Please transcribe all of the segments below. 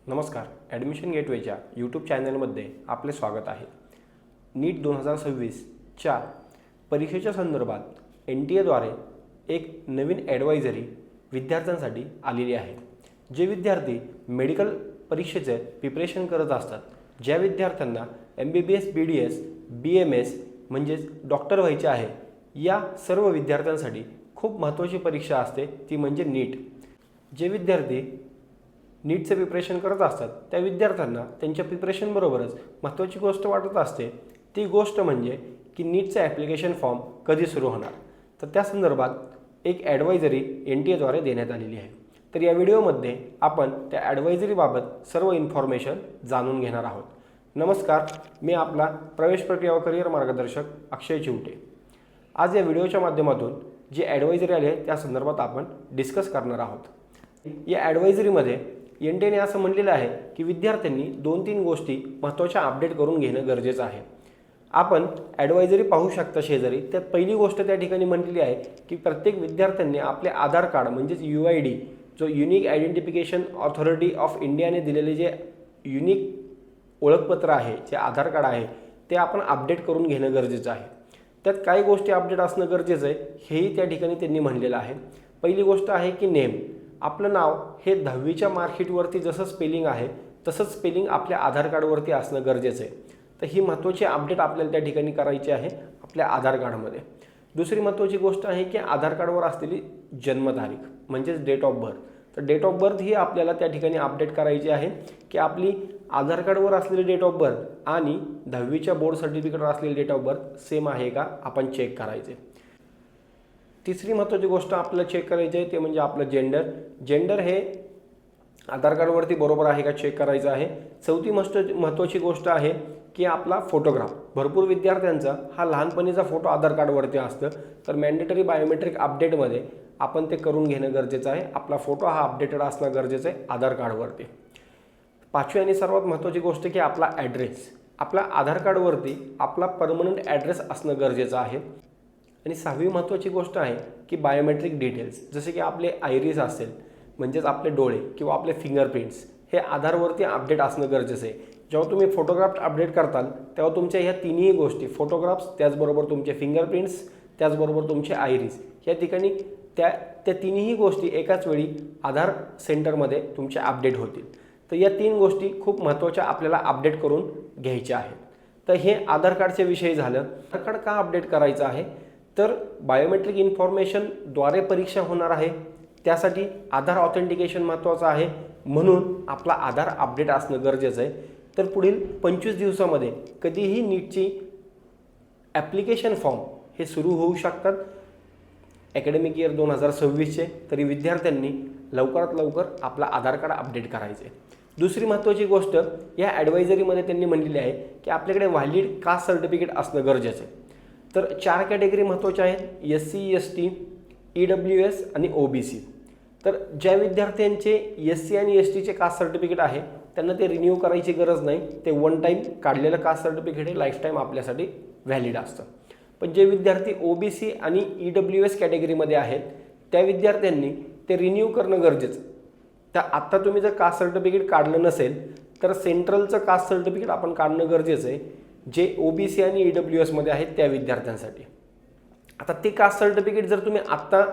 नमस्कार. Admission गेटवेच्या YouTube चॅनलमध्ये आपले स्वागत आहे. नीट 2026च्या परीक्षेच्या संदर्भात NTA द्वारे एक नवीन ॲडवायझरी विद्यार्थ्यांसाठी आलेली आहे. जे विद्यार्थी मेडिकल परीक्षेचे प्रिपरेशन करत असतात, ज्या विद्यार्थ्यांना MBBS BDS BMS म्हणजेच डॉक्टर व्हायचे आहे, या सर्व विद्यार्थ्यांसाठी खूप महत्त्वाची परीक्षा असते, ती म्हणजे नीट. जे विद्यार्थी नीटचे प्रिपरेशन करत असतात त्या विद्यार्थ्यांना त्यांच्या प्रिपरेशनबरोबरच महत्त्वाची गोष्ट वाटत असते, ती गोष्ट म्हणजे की नीटचा ॲप्लिकेशन फॉर्म कधी सुरू होणार. तर त्या संदर्भात एक ॲडवायझरी NTA द्वारे देण्यात आलेली आहे. तर या व्हिडिओमध्ये आपण त्या ॲडवायझरीबाबत सर्व इन्फॉर्मेशन जाणून घेणार आहोत. नमस्कार, मी आपला प्रवेश प्रक्रिया व करिअर मार्गदर्शक अक्षय चिवटे. आज या व्हिडिओच्या माध्यमातून जी ॲडवायझरी आली आहे त्या संदर्भात आपण डिस्कस करणार आहोत. या ॲडवायझरीमध्ये NTAने असं म्हणलेलं आहे की विद्यार्थ्यांनी 2-3 गोष्टी महत्त्वाच्या अपडेट करून घेणं गरजेचं आहे. आपण ॲडवायझरी पाहू शकता शेजारी. त्यात पहिली गोष्ट त्या ठिकाणी म्हटलेली आहे की प्रत्येक विद्यार्थ्यांनी आपले आधार कार्ड म्हणजेच UID, जो युनिक आयडेंटिफिकेशन ऑथॉरिटी ऑफ इंडियाने दिलेले जे युनिक ओळखपत्र आहे, जे आधार कार्ड आहे, ते आपण अपडेट करून घेणं गरजेचं आहे. त्यात काही गोष्टी अपडेट असणं गरजेचं आहे, हेही त्या ठिकाणी त्यांनी म्हणलेलं आहे. पहिली गोष्ट आहे की नेम. आपलं नाव हे 10वीच्या मार्कशीटवरती जसं स्पेलिंग आहे तसंच स्पेलिंग आपल्या आधार कार्डवरती असणं गरजेचं आहे. तर ही महत्त्वाची अपडेट आपल्याला त्या ठिकाणी करायची आहे आपल्या आधार कार्डमध्ये. दुसरी महत्त्वाची गोष्ट आहे की आधार कार्डवर असलेली जन्मतारीख म्हणजेच डेट ऑफ बर्थ. तर डेट ऑफ बर्थ ही आपल्याला त्या ठिकाणी अपडेट करायची आहे की आपली आधार कार्डवर असलेली डेट ऑफ बर्थ आणि 10वीच्या बोर्ड सर्टिफिकेटवर असलेली डेट ऑफ बर्थ सेम आहे का आपण चेक करायचे. तिसरी महत्त्वाची गोष्ट आपल्याला चेक करायची आहे ते म्हणजे आपलं जेंडर हे आधार कार्डवरती बरोबर आहे का चेक करायचं आहे. चौथी महत्त्वाची गोष्ट आहे की आपला फोटोग्राफ. भरपूर विद्यार्थ्यांचा हा लहानपणीचा फोटो आधार कार्डवरती असतं, तर मॅन्डेटरी बायोमेट्रिक अपडेटमध्ये आपण ते करून घेणं गरजेचं आहे. आपला फोटो हा अपडेटेड असणं गरजेचं आहे आधार कार्डवरती. पाचवी आणि सर्वात महत्त्वाची गोष्ट की आपला ॲड्रेस. आपला आधार कार्डवरती आपला परमनंट ॲड्रेस असणं गरजेचं आहे. आणि सहावी महत्त्वाची गोष्ट आहे की बायोमेट्रिक डिटेल्स, जसे की आपले आयरिस असेल म्हणजेच आपले डोळे किंवा आपले फिंगरप्रिंट्स, हे आधारवरती अपडेट असणं गरजेचं आहे. जेव्हा तुम्ही फोटोग्राफ अपडेट करताल तेव्हा तुमच्या ह्या तिन्ही गोष्टी, फोटोग्राफ्स त्याचबरोबर तुमचे फिंगरप्रिंट्स त्याचबरोबर तुमचे आयरिस, या ठिकाणी त्या तिन्ही गोष्टी एकाच वेळी आधार सेंटरमध्ये तुमच्या अपडेट होतील. तर या 3 गोष्टी खूप महत्त्वाच्या आपल्याला अपडेट करून घ्यायच्या आहेत. तर हे आधार कार्डच्या विषयी झालं. आधार कार्ड का अपडेट करायचं आहे, तर बायोमेट्रिक इन्फॉर्मेशनद्वारे परीक्षा होणार आहे, त्यासाठी आधार ऑथेंटिकेशन महत्त्वाचं आहे, म्हणून आपला आधार अपडेट असणं गरजेचं आहे. तर पुढील 25 दिवसामध्ये कधीही नीटची ॲप्लिकेशन फॉर्म हे सुरू होऊ शकतात ॲकॅडमिक इयर 2026चे. तरी विद्यार्थ्यांनी लवकरात लवकर आपला आधार कार्ड अपडेट करायचे. दुसरी महत्त्वाची गोष्ट या ॲडवायझरीमध्ये त्यांनी म्हणलेली आहे की आपल्याकडे व्हॅलिड कास्ट सर्टिफिकेट असणं गरजेचं आहे. तर 4 कॅटेगरी महत्त्वाच्या आहेत, SC ST EWS आणि OBC. तर ज्या विद्यार्थ्यांचे SC आणि STचे कास्ट सर्टिफिकेट आहे त्यांना ते रिन्यू करायची गरज नाही. ते 1 टाईम काढलेलं कास्ट सर्टिफिकेट हे लाईफ टाईम आपल्यासाठी व्हॅलिड असतं. पण जे विद्यार्थी OBC आणि EWS कॅटेगरीमध्ये आहेत त्या विद्यार्थ्यांनी ते रिन्यू करणं गरजेचं. तर आत्ता तुम्ही जर कास्ट सर्टिफिकेट काढलं नसेल तर सेंट्रलचं कास्ट सर्टिफिकेट आपण काढणं गरजेचं आहे, जे OBC आणि EWSमध्ये आहेत त्या विद्यार्थ्यांसाठी. आता ते कास्ट सर्टिफिकेट जर तुम्ही आत्ता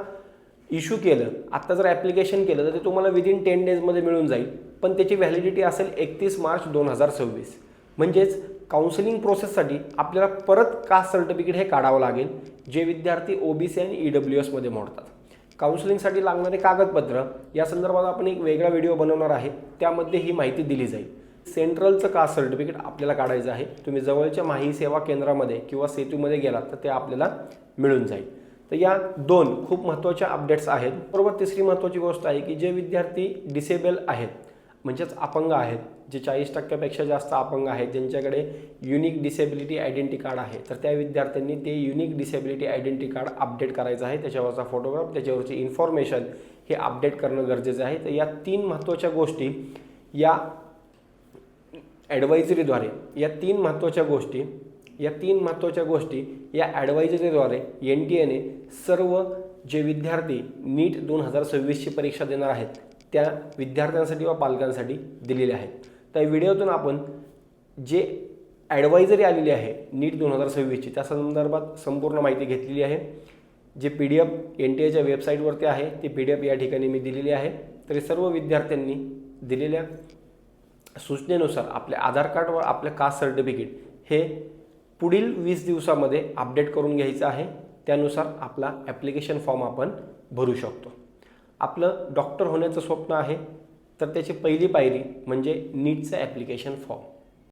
इश्यू केलं, आत्ता जर ॲप्लिकेशन केलं तर ते तुम्हाला विदिन 10 डेजमध्ये मिळून जाईल, पण त्याची व्हॅलिडिटी असेल 31 मार्च 2026. म्हणजेच काउन्सिलिंग प्रोसेससाठी आपल्याला परत कास्ट सर्टिफिकेट हे काढावं लागेल, जे विद्यार्थी OBC आणि EWSमध्ये मोडतात. काउन्सिलिंगसाठी लागणारे कागदपत्र या संदर्भात आपण एक वेगळा व्हिडिओ बनवणार आहे, त्यामध्ये ही माहिती दिली जाईल. सेंट्रलचं कास्ट सर्टिफिकेट आपल्याला काढायचं आहे. तुम्ही जवळच्या माही सेवा केंद्रामध्ये किंवा सेतूमध्ये गेलात तर ते आपल्याला मिळून जाईल. तर या 2 खूप महत्त्वाच्या अपडेट्स आहेत. बरोबर तिसरी महत्त्वाची गोष्ट आहे की जे विद्यार्थी डिसेबल आहेत म्हणजेच अपंग आहेत, जे 40% जास्त अपंग आहेत, ज्यांच्याकडे युनिक डिसेबिलिटी आयडेंटिटी कार्ड आहे, तर त्या विद्यार्थ्यांनी ते unique disability identity card update करायचं आहे. त्याच्यावरचा फोटोग्राफ, त्याच्यावरची इन्फॉर्मेशन हे अपडेट करणं गरजेचं आहे. तर या 3 महत्त्वाच्या गोष्टी या ॲडवायझरीद्वारे या 3 महत्त्वाच्या गोष्टी या ॲडवायझरीद्वारे NTAने सर्व जे विद्यार्थी नीट 2026ची परीक्षा देणार आहेत त्या विद्यार्थ्यांसाठी व पालकांसाठी दिलेले आहेत. त्या व्हिडिओतून आपण जे ॲडवायझरी आलेली आहे नीट 2026ची त्या संदर्भात संपूर्ण माहिती घेतलेली आहे. जे PDF NTA च्या वेबसाईटवरती आहे ती PDF या ठिकाणी मी दिलेली आहे. तरी सर्व विद्यार्थ्यांनी दिलेल्या सूचनेनुसार आपले आधार कार्ड व आपले कास्ट सर्टिफिकेट हे पुढील 20 दिवसामध्ये अपडेट करून घ्यायचं आहे. त्यानुसार आपला ॲप्लिकेशन फॉर्म आपण भरू शकतो. आपलं डॉक्टर होण्याचं स्वप्न आहे तर त्याची पहिली पायरी म्हणजे नीटचं ॲप्लिकेशन फॉर्म.